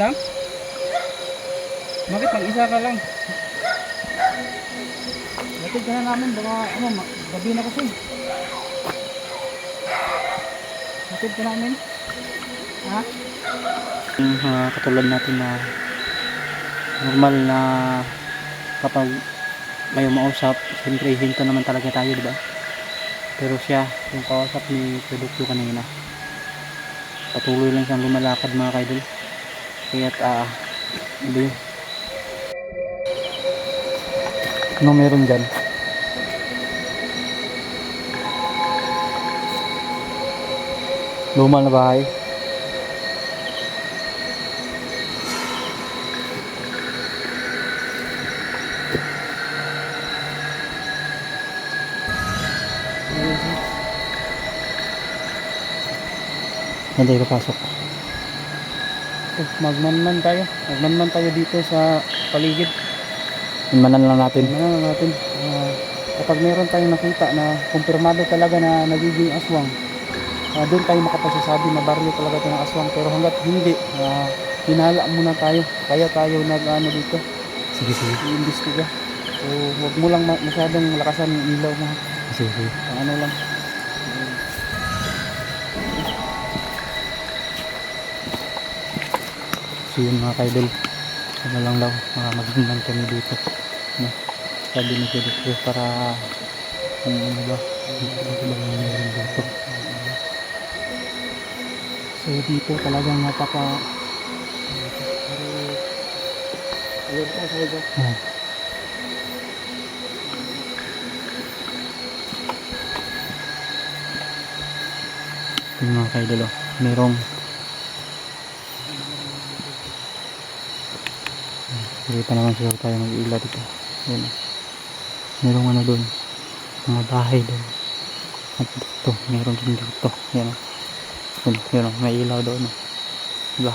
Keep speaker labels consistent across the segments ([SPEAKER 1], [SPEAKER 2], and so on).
[SPEAKER 1] Lang? Bakit mag-isa ka lang? Latid ka na namin, baka ano, gabi na kasi. Latid ka namin. Ha?
[SPEAKER 2] Katulad natin na normal na kapag may umausap, siyempre hinto naman talaga tayo, diba? Pero siya, yung kausap ni Produkto kanina, patuloy lang siyang lumalakad mga kaidol. Kaya't ano yun? Ano meron dyan? Luma na bahay. Hindi papasok.
[SPEAKER 1] Magmanman tayo. Magmanman tayo dito sa paligid.
[SPEAKER 2] Imanan lang natin.
[SPEAKER 1] Magmanman lang natin. Kapag meron tayong nakita na kumpirmado talaga na nagiging aswang, doon tayo makapagsasabi na baryo talaga ito ng aswang. Pero hanggat hindi, hinala muna tayo. Kaya tayo nag-ano dito.
[SPEAKER 2] Sige.
[SPEAKER 1] I-imbestiga. So huwag mo lang masyadong lakasan yung ilaw mo.
[SPEAKER 2] Sige.
[SPEAKER 1] Ano lang.
[SPEAKER 2] So yun mga kaidol, ano lang daw, maghinman kami dito, no? Sabi ni Produkto para ano ba, meron dito.
[SPEAKER 1] So dito talagang napaka ayun pa sa iba.
[SPEAKER 2] Yung mga kaidol, merong hindi pa naman siguro tayo mag-ila dito. Yun. Merong ano doon, mga bahay doon. At dito, meron din dito. Yan. Yun, may ilaw doon. Diba?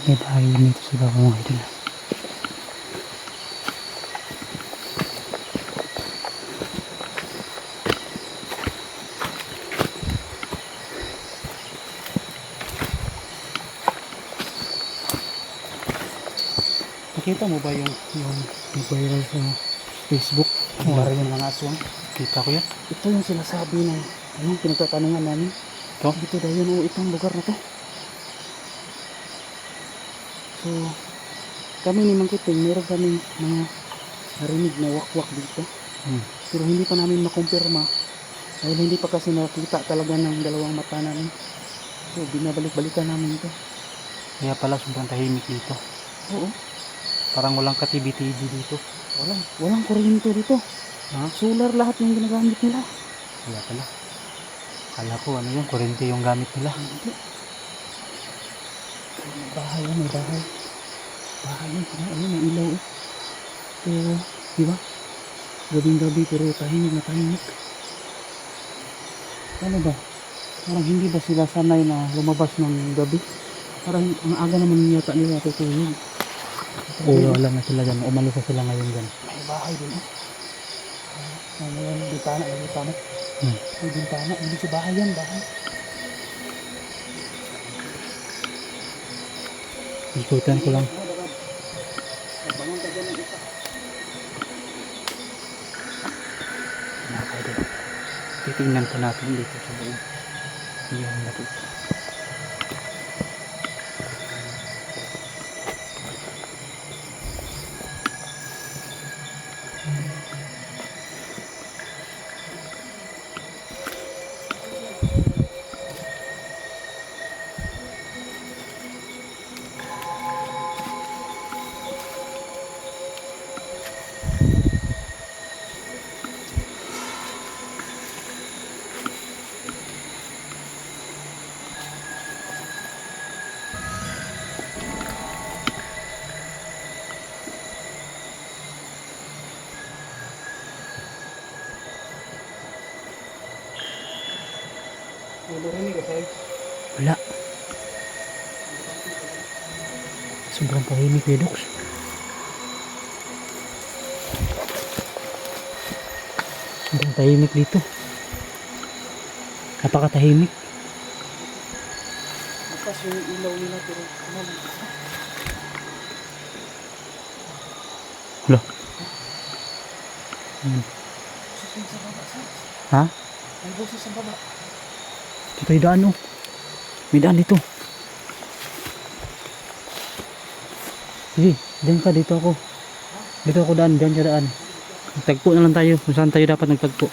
[SPEAKER 2] May bahay dito sa baba mga idol.
[SPEAKER 1] Nakita mo ba yung viral sa Facebook? Ang baryo ng mga aswang.
[SPEAKER 2] Kita ko yan.
[SPEAKER 1] Ito yung sinasabi ng pinagtatanungan namin. Dito daw yun, itong lugar na to. So kami ni Mang Kiting, meron kaming mga narinig na wakwak dito. Pero hindi pa namin makumpirma dahil hindi pa kasi nakita talaga ng dalawang mata namin. So binabalik-balikan namin ito.
[SPEAKER 2] Kaya pala sobrang tahimik dito.
[SPEAKER 1] Oo.
[SPEAKER 2] Parang walang ka-TV-TV dito.
[SPEAKER 1] Walang kuryente dito. Solar lahat yung ginagamit nila.
[SPEAKER 2] Kaya pala. Kala ko ano yung kuryente yung gamit nila.
[SPEAKER 1] Hindi. Bahay yan, may bahay. Bahay yan, may ilaw eh. Pero, di ba? Gabing-gabi pero tahimik na tahimik. Ano ba? Parang hindi ba sila sanay na lumabas ng gabi? Parang ang aga naman yata nila tutulog.
[SPEAKER 2] O wala na sila dyan. Umalis na sila ngayon dyan.
[SPEAKER 1] May bahay din oh. May bintana, may bintana.
[SPEAKER 2] Hmm.
[SPEAKER 1] May bintana, hindi sa bahay yan, bahay.
[SPEAKER 2] Ikutan ko lang.
[SPEAKER 1] Bangon ka dyan ng isa.
[SPEAKER 2] Mga idol. Titingnan ko natin dito sa loob. Yan na po.
[SPEAKER 1] Narinig ka, Sai?
[SPEAKER 2] Wala. Sobrang tahimik eh, Dox. Sobrang tahimik dito. Napakatahimik.
[SPEAKER 1] Bukas yung ilaw nila pero ano?
[SPEAKER 2] Wala.
[SPEAKER 1] Boses sa baba, Sai.
[SPEAKER 2] Ha?
[SPEAKER 1] May boses sa baba.
[SPEAKER 2] Dito yung daan oh. May daan dito. Sige, dyan ka. Dito ako. Dito ako daan. Dyan siya daan. Tagpo na lang tayo. Kung saan tayo dapat nagtagpo.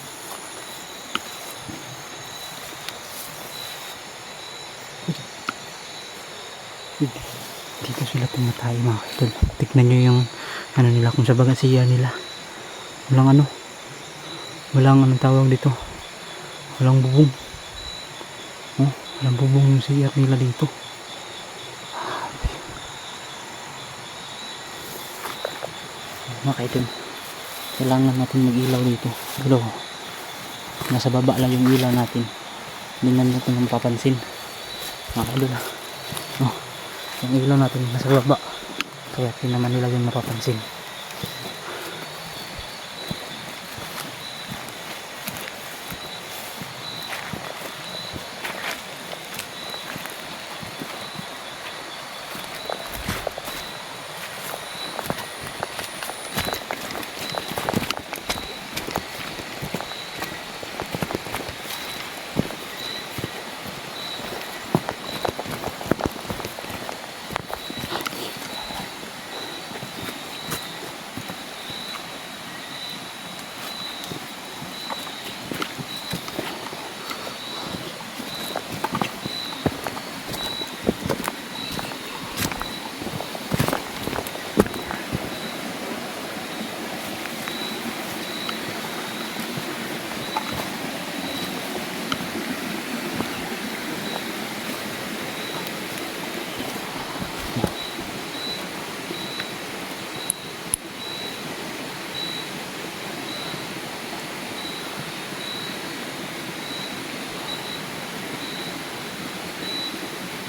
[SPEAKER 2] Dito sila tumatay mga idol. Tignan nyo yung ano nila. Kung sa bagasiya nila. Walang ano. Walang anong tawag dito. Walang bubong. Oh, walang bubong yung siyak nila dito. Mga kaitin, kailangan natin mag-ilaw dito. Pero nasa baba lang yung ilaw natin. Hindi na natin mapapansin. Mga idol, oh, yung ilaw natin nasa baba. Kaya hindi naman nila yung mapapansin.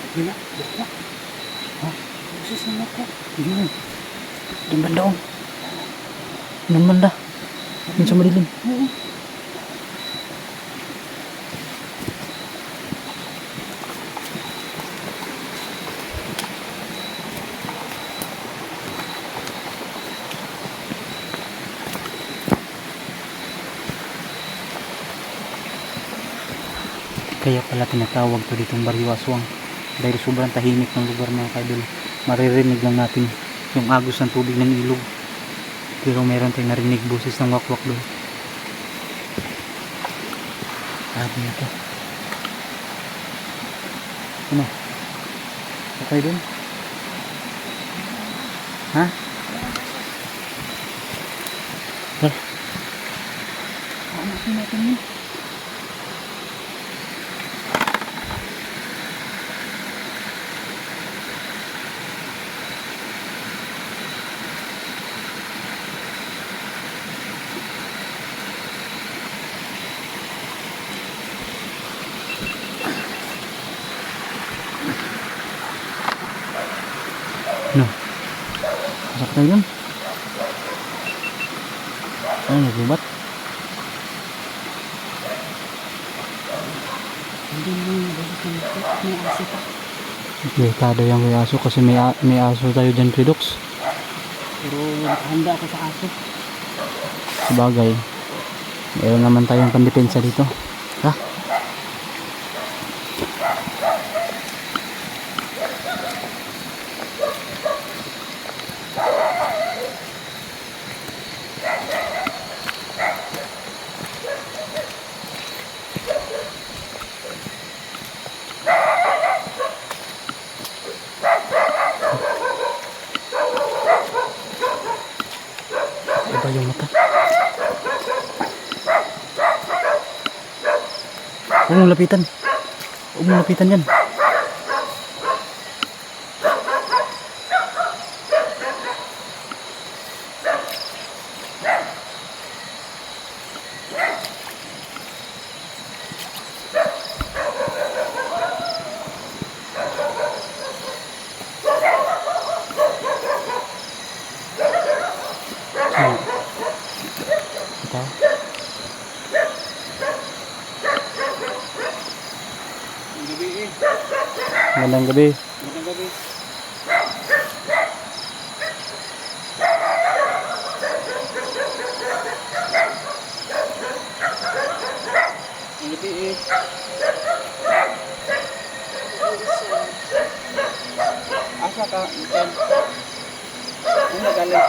[SPEAKER 1] Gila, buka.
[SPEAKER 2] Ha?
[SPEAKER 1] Boses na ako.
[SPEAKER 2] Yun. Doon banda oh. Doon banda. Yun sa madilim.
[SPEAKER 1] Oo.
[SPEAKER 2] Kaya pala tinatawag to ditong Baryo Aswang. Dahil sobrang tahimik ng lugar mga kaidol. Maririnig lang natin yung agos ng tubig ng ilog. Pero meron tayong narinig boses ng wakwak doon. Sabi na to. Ano? Okay doon? Ha?
[SPEAKER 1] Hanapin natin yun.
[SPEAKER 2] No. Pasok tayo dun. Ano, naglubat?
[SPEAKER 1] Hindi mo yung balik ng may aso pa.
[SPEAKER 2] Delikado yung may aso kasi may aso tayo dyan, Tridox.
[SPEAKER 1] Pero nakahanda ako sa aso.
[SPEAKER 2] Sabagay. Meron naman tayong pandepensa dito. Ha? Iba yung mata. Huwag mong lapitan. Huwag mong lapitan yan. Ito. Magandang gabi.
[SPEAKER 1] Magandang gabi. Ang gabi eh. Asa ka? Ikan. Ano nagaling?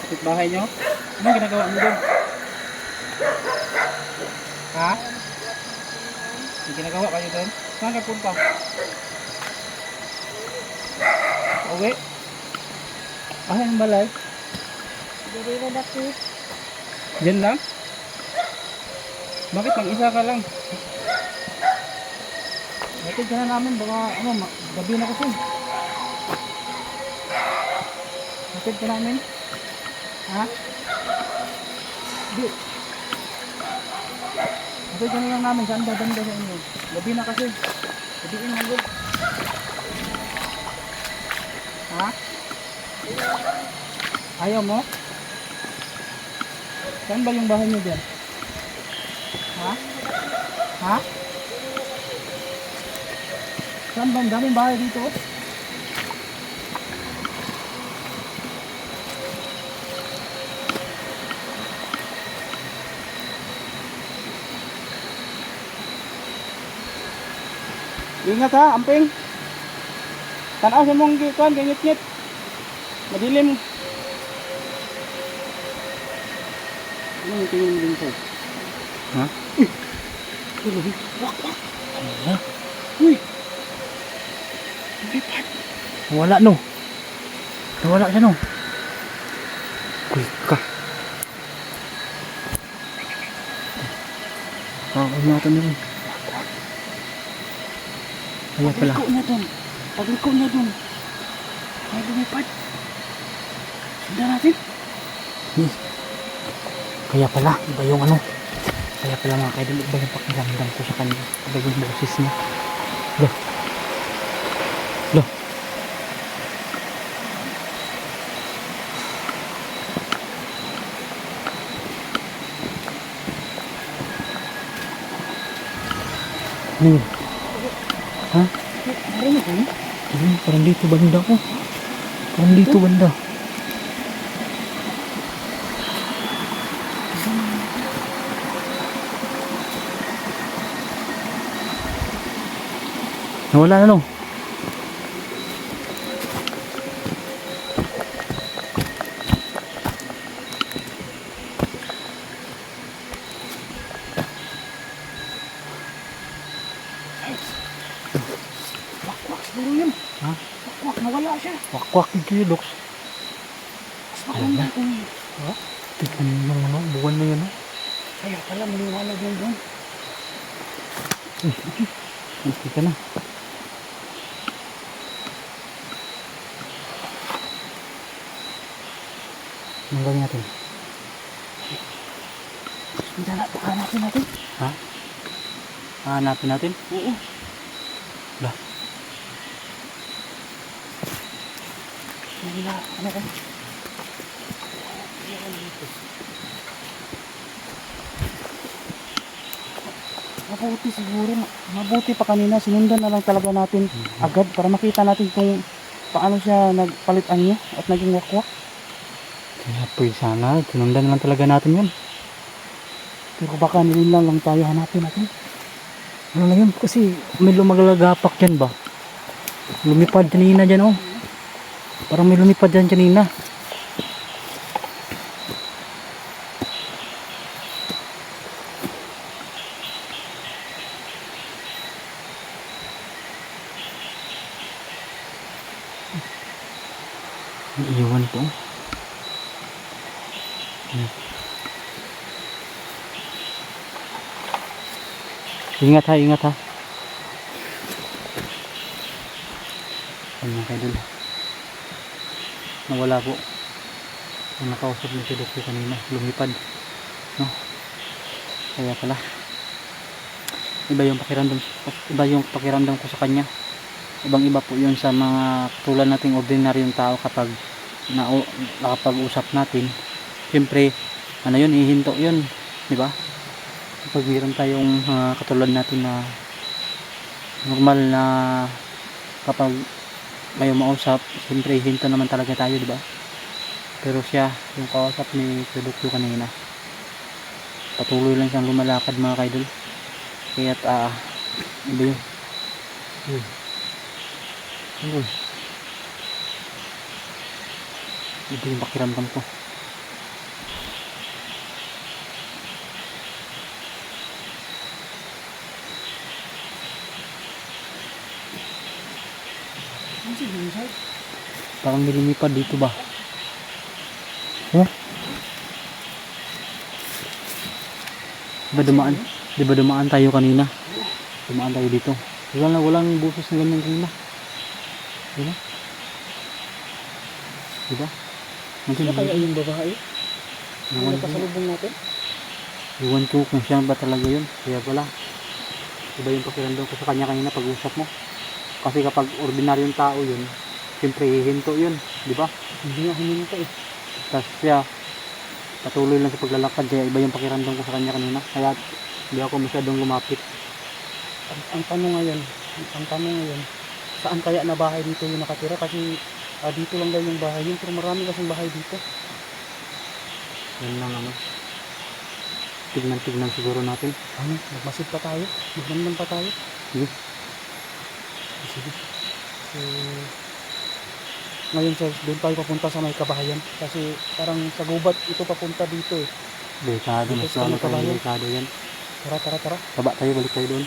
[SPEAKER 1] Kapit bahay nyo? Anong ginagawa mo doon? Ha? May ginagawa kayo doon? Saan ka punta? Uwi? Ah, yung balay?
[SPEAKER 3] Diri na daki.
[SPEAKER 1] Diyan lang? Bakit mag-isa ka lang? Bakit ka na namin? Baka ano, gabi na kasi. Bakit ka namin? Ha? Di. Bakit ka na lang namin? Saan babanda sa inyo? Gabi na kasi. Gabiin mo doon. Ha? Ayaw mo? Saan ba yung bahay niyo dyan? Ha? Ha? Saan ba? Ang daming bahay dito. Ingat ha, amping. Tanaw sa mong kuan, gangit-ngit. Madilim. Ano yung tingin mo din sa'yo?
[SPEAKER 2] Ha?
[SPEAKER 1] Uy! Wak, wak!
[SPEAKER 2] Ha?
[SPEAKER 1] Uy! Lipat!
[SPEAKER 2] Wala no. Nawala siya no. Quick ka. Kakakumatan na rin. Kaya pala.
[SPEAKER 1] Pagliko niya dun. Pagliko niya dun. May lumipad. Sundan natin.
[SPEAKER 2] Yes. Kaya pala, iba yung ano. Kaya pala mga kaidol, iba yung pakiramdam ko sa kanya. Iba yung boses niya. Loh. Loh. Ano yun? Ha?
[SPEAKER 1] Narinig mo?
[SPEAKER 2] Ayun, parang dito banda ko. Parang dito banda. Nawala na no.
[SPEAKER 1] Wak-wak siguro yun.
[SPEAKER 2] Ha?
[SPEAKER 1] Wak-wak, nawala siya.
[SPEAKER 2] Wakwak yung kilox.
[SPEAKER 1] Mas maganda kung...
[SPEAKER 2] Ha? Tignan mo yung ano, buwan na yun.
[SPEAKER 1] Kaya pala maliwanag yun doon.
[SPEAKER 2] Gusto ka na. Anong gawin natin?
[SPEAKER 1] Sundan natin, hanapin natin.
[SPEAKER 2] Ha? Hanapin natin?
[SPEAKER 1] Oo.
[SPEAKER 2] Lah.
[SPEAKER 1] Ano ka? Mabuti siguro, mabuti pa kanina, sinundan na lang talaga natin agad para makita natin kung paano siya nagpalit anyo at naging wakwak.
[SPEAKER 2] Kaya pwede sana, sinundan lang talaga natin yun.
[SPEAKER 1] Pero baka nilinlang lang tayo, hanapin natin.
[SPEAKER 2] Ano na yun? Kasi may lumagalagapak dyan ba? Lumipad kanina dyan oh. Parang may lumipad dyan kanina. Iiwan po. Ingat ha, ingat ha. Ayan kayo dun. Nawala po. Ang nakausap ni si Dokyo kanina. Lumipad. No? Kaya pala. Iba yung pakiramdam ko sa kanya. Ibang iba po yun sa mga tulad nating ordinaryong tao kapag nakapag-usap natin. Siyempre, ano yun, ihinto yun. Di ba? Kapag mayroon tayong katulad natin na normal na kapag may umausap, siyempre hinto naman talaga tayo, di ba? Pero siya, yung kausap ni Dokyo kanina, patuloy lang siyang lumalakad mga kaidol. Kaya't iba yun. Iba yung pakiramdam ko. Parang may lumipad dito ba? Di ba dumaan tayo kanina? Dumaan tayo dito. Walang busos na ganyan kanina. Diba? Diba?
[SPEAKER 1] Sino kaya yung babae? Ano
[SPEAKER 2] Iwan ko,
[SPEAKER 1] nakasalubong natin?
[SPEAKER 2] iwan ko kung siya ba talaga yun. Kaya pala, iba yung pakiramdam ko sa kanya kanina pag-usap mo. Kasi kapag ordinaryong tao yun, siyempre hihinto yun. Diba?
[SPEAKER 1] Hindi nga huminto eh.
[SPEAKER 2] Tapos siya, patuloy lang sa paglalakad. Kaya iba yung pakiramdam ko sa kanya kanina. Kaya hindi ako masyadong lumapit.
[SPEAKER 1] Ang tanong ngayon, saan kaya na bahay dito yung nakatira? Kasi dito lang daw yung bahay yun, pero marami kasing bahay dito.
[SPEAKER 2] Yan lang ano. Tignan siguro natin.
[SPEAKER 1] Ano, magmasid pa tayo? Magmanman pa tayo?
[SPEAKER 2] Sige.
[SPEAKER 1] Sige. So, ngayon sir, doon tayo papunta sa may kabahayan. Kasi parang sa gubat ito papunta dito eh.
[SPEAKER 2] Delikado.
[SPEAKER 1] Dito
[SPEAKER 2] Mas
[SPEAKER 1] sa
[SPEAKER 2] ano
[SPEAKER 1] may kabahayan.
[SPEAKER 2] delikado yan.
[SPEAKER 1] Tara.
[SPEAKER 2] Baba tayo, balik tayo doon.